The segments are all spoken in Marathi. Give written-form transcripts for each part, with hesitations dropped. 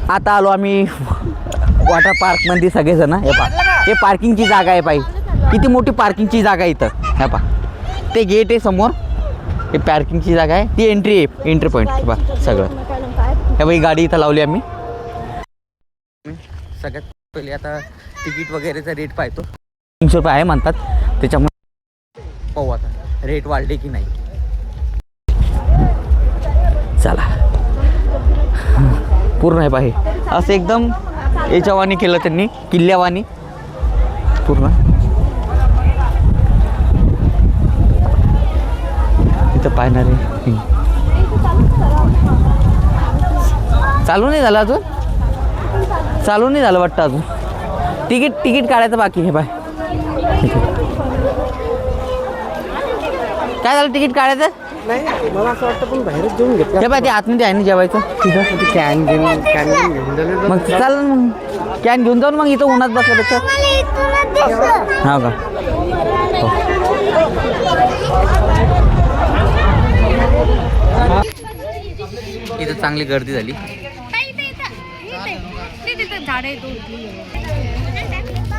आता आलो आम्ही वॉटर पार्क मध्ये सगळेजण. हे पार्किंगची जागा आहे पाई, किती मोठी पार्किंगची जागा आहे इथं. हे पा ते गेट आहे समोर, हे पार्किंगची जागा आहे, ती एंट्री आहे, एंट्री पॉईंट. हे पा सगळं हे बाई गाडी इथं लावली आम्ही. सगळ्यात पहिले आता तिकीट वगैरेचा रेट पाहतो. 300 रुपये आहे म्हणतात, त्याच्यामुळे पाहू आता रेट वाढले की नाही. चला पूर्ण आहे पाहे असं एकदम याच्यावानी केलं त्यांनी, किल्ल्यावानी पूर्ण. इथं पाहणार आहे. चालू नाही झालं अजून, चालू नाही झालं वाटतं अजून. तिकीट काढायचं बाकी आहे बाय. काय झालं तिकीट काढायचं? नाही मला असं वाटतं पण बाहेरच जेवून घेतलं. हे पाहिजे आतमध्ये आहे ना जेवायचं तिथं. कॅन घेऊन मग चालेल, मग कॅन घेऊन जाऊन मग इथं उन्हात बसल्यापेक्षा. हा का इथं चांगली गर्दी झाली.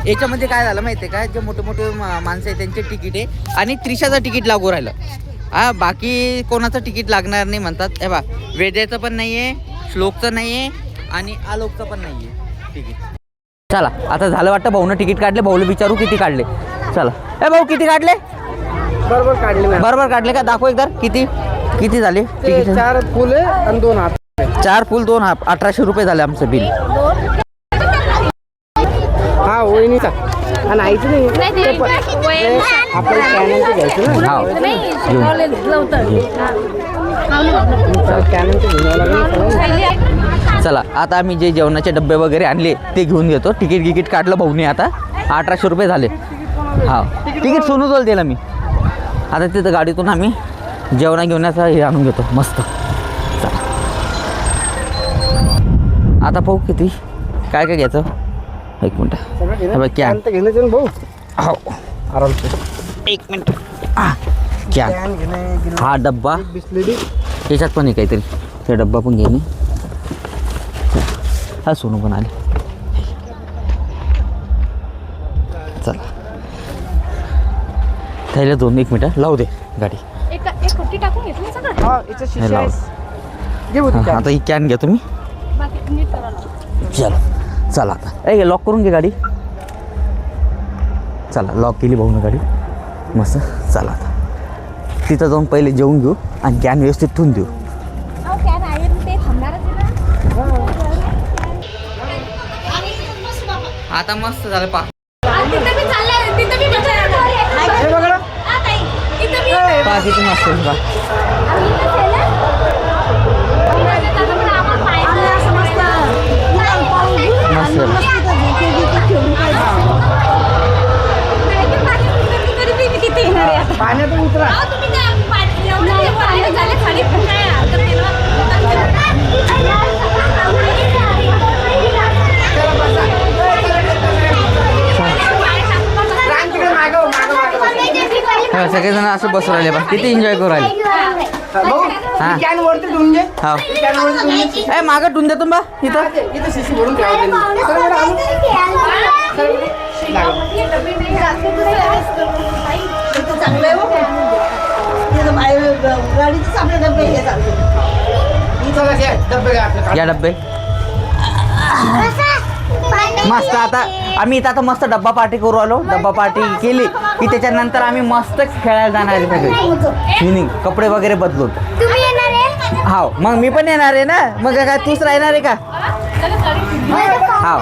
याच्यामध्ये काय झालं माहिती आहे का, जे मोठे मोठे माणसं आहे त्यांचे तिकीट आहे आणि त्रिशाचं तिकीट लागू राहिलं. हा बाकी कोणाचं तिकीट लागणार नाही म्हणतात. हे बा वेद्याचं पण नाही आहे, श्लोकचं नाही आहे आणि आलोकचं पण नाही आहे तिकीट. चला आता झालं वाटतं भाऊनं तिकीट काढले. भाऊला विचारू किती काढले. चला ए भाऊ किती काढले? बरोबर काढले, बरोबर काढले का? दाखव एकदा किती झाले तिकीट. 4 फुल आणि 2 हाफ. 4 फुल 2 हाफ 1800 रुपये झाले आमचं बिल. हा वहिनीचा आणि आईचं नाही आपण कॅनचं घ्यायचं ना. कॅनचं घेऊन लागेल. चला आता आम्ही जे जेवणाचे डब्बे वगैरे आणले ते घेऊन घेतो. तिकीट काढलं भाऊने आता 1800 रुपये झाले. हा तिकीट सोनूजवळ दिलं मी. आता तिथं गाडीतून आम्ही जेवणाचा हे आणून घेतो मस्त. चला आता पाहू किती काय घ्यायचं. एक मिनटं कॅन घेणं भाऊ. हो आराम. एक मिनट. कॅन हा डब्बा याच्यात पण आहे काहीतरी, ते डब्बा पण घेणे. हा सोनू पण आले. चला त्याला 1 मिनटं लावू दे गाडी. आता ही कॅन घ्या तुम्ही. चला आता लॉक करून घे गाडी. चला लॉक केली भाऊनं गाडी मस्त. चला आता तिथं जाऊन पहिले जेवून घेऊ आणि कॅन व्यवस्थित ठेवून देऊ. आता मस्त झालं पा किती मस्त आहे बा. पाण्यातून उतरा. सगळेजण असं बसू राहिले बा, किती एन्जॉय करू राहिले. कॅन वरती ठेवून घे. हा ए मागं ठेवून देतो बा इथं शिशी भरून ठेवा. या डब्बे मस्त. आता आम्ही इथं मस्त डब्बा पार्टी करू आलो. डब्बा पार्टी केली की त्याच्यानंतर आम्ही मस्त खेळायला जाणार आहे सगळे. स्विमिंग कपडे वगैरे बदलून. हा मग मी पण येणार आहे ना. मग काय तूच राहणार आहे का? हा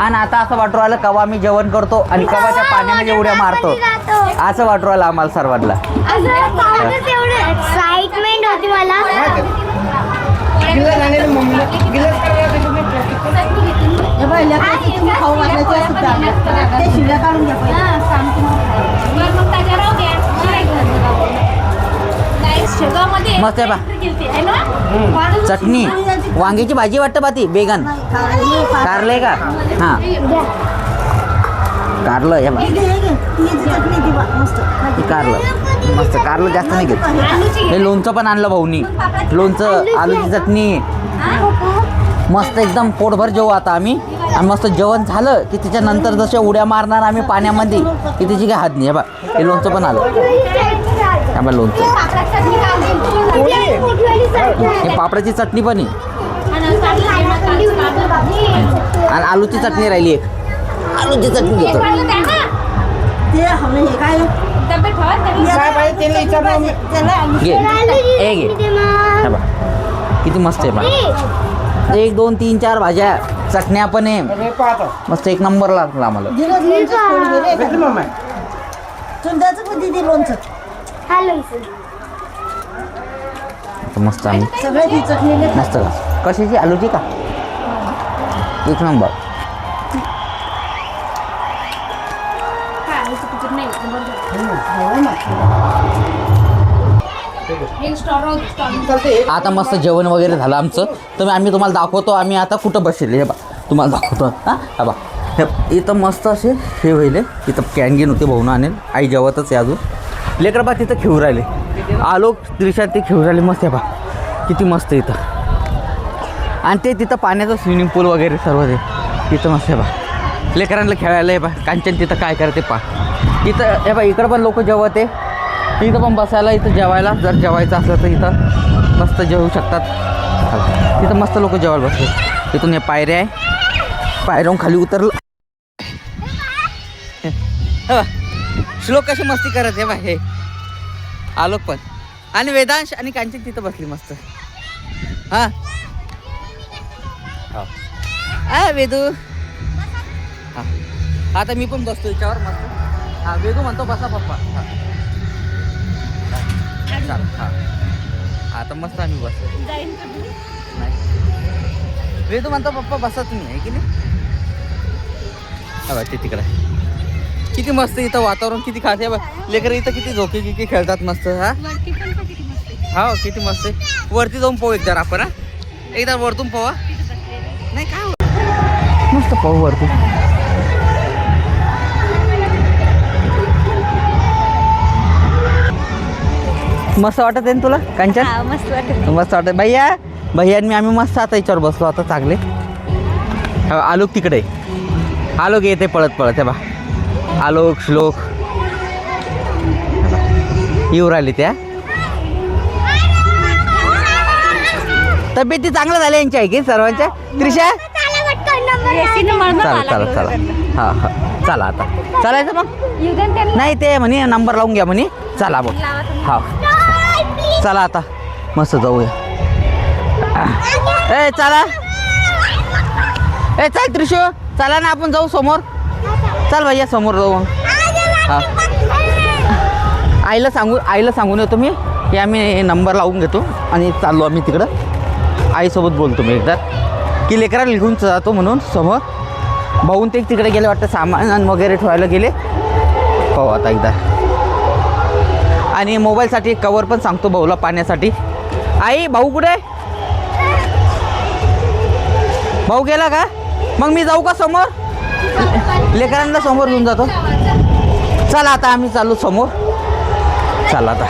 आणि आता असं वाटू राहिलं कवा मी जेवण करतो आणि कवाच्या पाण्यामध्ये उड्या मारतो असं वाटू राहिलं आम्हाला सर्वांना. एक्साइटमेंट होती मला. मस्त आहे बा. चटणी वांग्याची भाजी वाटतं बा ती बेगन कारलं आहे का हां कारलं आहे बा कारलं मस्त कारलं जास्त नाही घेत. हे लोणचं पण आणलं भाऊनी लोणचं आलूची चटणी मस्त एकदम पोटभर जेवू आता आम्ही आणि मस्त जेवण झालं की त्याच्यानंतर जसे उड्या मारणार आम्ही पाण्यामध्ये की त्याची काही हात नाही हे बा हे लोणचं पण आलं हे बा लोणचं हे पापडाची चटणी पण आहे आणि आलूची चटणी राहिली एक आलूची चटणी घेतो घे ए घे हे बा किती मस्त आहे बा 1 2 3 4 भाज्या चटण्या पण आहे मस्त एक नंबर लागला आम्हाला मस्त आम्ही मस्त का कशाची आलूची का एक नंबर आता मस्त जेवण वगैरे झालं आमचं तर आम्ही तुम्हाला दाखवतो आम्ही आता कुठं बसले हे बा तुम्हाला दाखवतो हां बा हे इथं मस्त असे हे होईल इथं कॅनगीन होते भाऊन आणेल आई जेवतच आहे अजून लेकर बा तिथं खेळू राहिले आलोक त्रिशा ते खेळू राहिले मस्त आहे बा किती मस्त इथं आणि ते तिथं पाण्याचं स्विमिंग पूल वगैरे सर्व ते तिथं मस्त आहे बा लेकरांना खेळायला आहे बा कांचन तिथं काय करते पा इथं हे बा इकडं पण लोक जेवत आहे इथं पण बसायला इथं जेवायला जर जेवायचं असलं तर इथं मस्त जेवू शकतात तिथं मस्त लोक जेवायला बसले तिथून हे पायऱ्या आहे पायऱ्याहून खाली उतरलं श्लोक कशी मस्ती करत आहे बा हे आलोक पण आणि वेदांश आणि कांचन तिथं बसली मस्त हां हां वेदू हां आता मी पण बसतो याच्यावर मस्त हां वेदू म्हणतो बसा पप्पा हां चाल हां आता मस्त आम्ही बसतो नाही वेदू म्हणतो पप्पा बसा तुम्ही आहे की नाही हा ते तिकडं किती मस्त इथं वातावरण किती खास आहे बा लेकर इथं किती झोके गिके खेळतात मस्त हा हो किती मस्त आहे वरती जाऊन पाहू एकदा आपण हा एकदा वरतून पाहू नाही काय मस्त पाहू वरती मस्त वाटत आहे ना तुला कांचन मस्त वाटत भैया मी आम्ही मस्त आता याच्यावर बसलो आता चांगले आलोक तिकडे आलोक येते पळत पळत आहे बा आलोक श्लोक येऊ राहिली त्या तब्येती चांगल्या झाल्या यांच्या आहे की सर्वांच्या त्रिशा चला चला चला हां हां चला आता चालायचं मग नाही ते म्हणे नंबर लावून घ्या म्हणे चला मग हा चला आता मस्त जाऊया ए चला ए चल त्रिशू चला ना आपण जाऊ समोर चल भैया समोर जाऊ हां आईला सांगून येतो मी की आम्ही नंबर लावून घेतो आणि चाललो आम्ही तिकडं आईसोबत बोलतो मी एकदा की लेकराला लिहून जातो म्हणून समोर भाऊन ते तिकडे गेले वाटतं सामान वगैरे ठेवायला गेले हो आता एकदा आणि मोबाईलसाठी कवर पण सांगतो भाऊला पाण्यासाठी आई भाऊ कुठे भाऊ गेला का मग मी जाऊ का समोर लेकरांना समोर घेऊन जातो चला आता आम्ही चालू समोर चला आता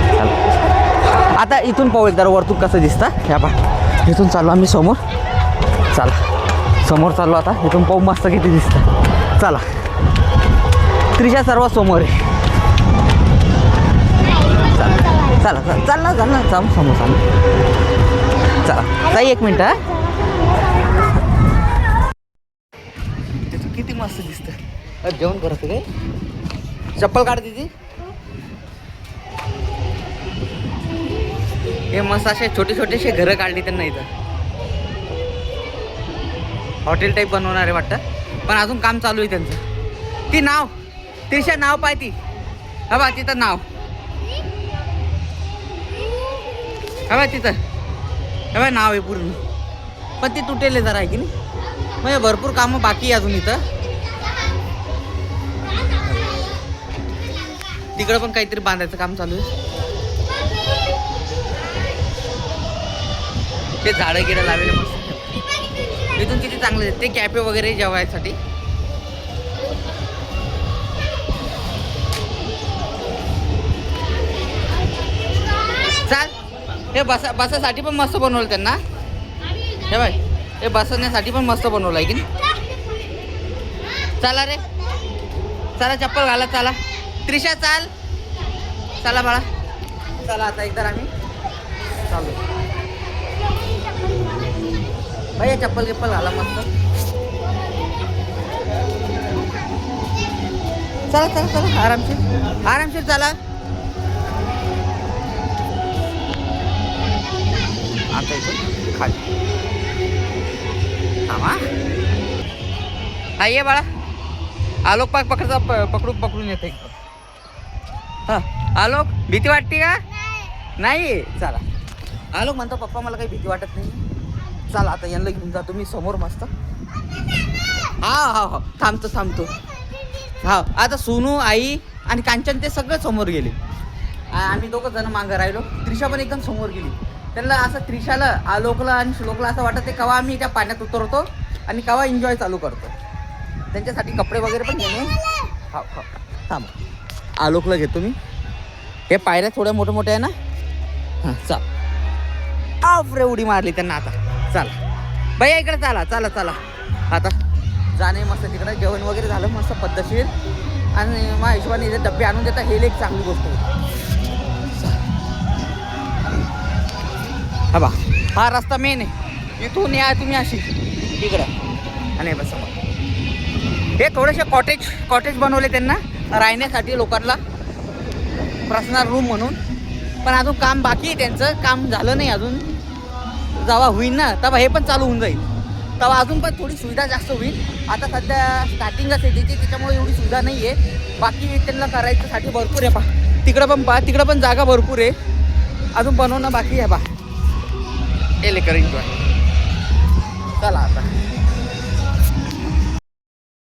चला आता इथून पाहू एकदा वरतून कसं दिसतं ह्या पा इथून चालू आम्ही समोर चला समोर चाललो आता इथून पाहू मस्त किती दिसतं चला त्रिशा सर्व समोर आहे चला चला चल ना चालू समोर चालू चला ताई एक मिनटं हा किती मस्त दिसतं जेवण करत काय चप्पल काढ तिची हे मस्त असे छोटेसे घरं काढली त्यांना इथं हॉटेल टाईप बनवणार आहे वाटतं पण अजून काम चालू आहे त्यांचं ती नाव त्रिशा नाव पाय ती हा बा तिथं नाव हा बा तिथं हा बा नाव आहे पूर्ण पण ती तुटेल जरा आहे की नाही म्हणजे भरपूर कामं बाकी आहे अजून इथं तिकडं पण काहीतरी बांधायचं काम चालू आहे ते झाडं गिडं लावले मस्त. इथून किती चांगलं ते कॅफे वगैरे जेवायसाठी. चाल हे बसासाठी पण मस्त बनवलं त्यांना. हे बाय हे बसण्यासाठी पण मस्त बनवलं आहे की नाही. चला रे चला चप्पल घाला चला. त्रिशा चाल चला बाळा चला. आता एकदा आम्ही चालू. भैया चप्पल गिप्पल घाला मस्त. चला चला चला आरामशीर आरामशीर चला. आता इथून खाली थांबा. हा ये बाळा. आलोक पाक पकडून येते. हा आलोक भीती वाटते का? नाही चला. आलोक म्हणतो पप्पा मला काही भीती वाटत नाही. चला आता यांना घेऊन जातो मी समोर मस्त. हा हा हा थांबतो. हा आता सोनू आई आणि कांचन ते सगळं समोर गेले. आम्ही दोघं जण मागं राहिलो. त्रिशा पण एकदम समोर गेली. त्यांना असं त्रिशाला आलोकला आणि श्लोकला असं वाटत आहे केव्हा आम्ही त्या पाण्यात उतरतो आणि केव्हा एन्जॉय चालू करतो. त्यांच्यासाठी कपडे वगैरे पण घेणे. हा हा थांब आलोकला घेतो मी. हे पायऱ्या थोड्या मोठ्या आहे ना. हां चाल आफ्रे उडी मारली त्यांना. आता चला भैया इकडे चला चला चला. आता जाणे मस्त तिकडे जेवण वगैरे झालं मस्त पद्धतशीर. आणि मग हिशोबाने इथे डबे आणून देता हे एक चांगली गोष्ट होती. हा बा हा रस्ता मेन आहे. इथून या तुम्ही अशी इकडं आणि बस समोर. हे थोडेसे कॉटेज बनवले त्यांना राहण्यासाठी लोकांना पर्सनल रूम म्हणून. पण अजून काम बाकी आहे त्यांचं. काम झालं नाही अजून. जेव्हा होईल ना तेव्हा हे पण चालू होऊन जाईल. तेव्हा अजून पण थोडी सुविधा जास्त होईल. आता सध्या स्टार्टिंगच आहे त्याची त्याच्यामुळे एवढी सुविधा नाही आहे. बाकी त्यांना करायच्यासाठी भरपूर आहे. तिकडं पण जागा भरपूर आहे. अजून बनवणं बाकी आहे बा. हे लेकर एन्जॉय.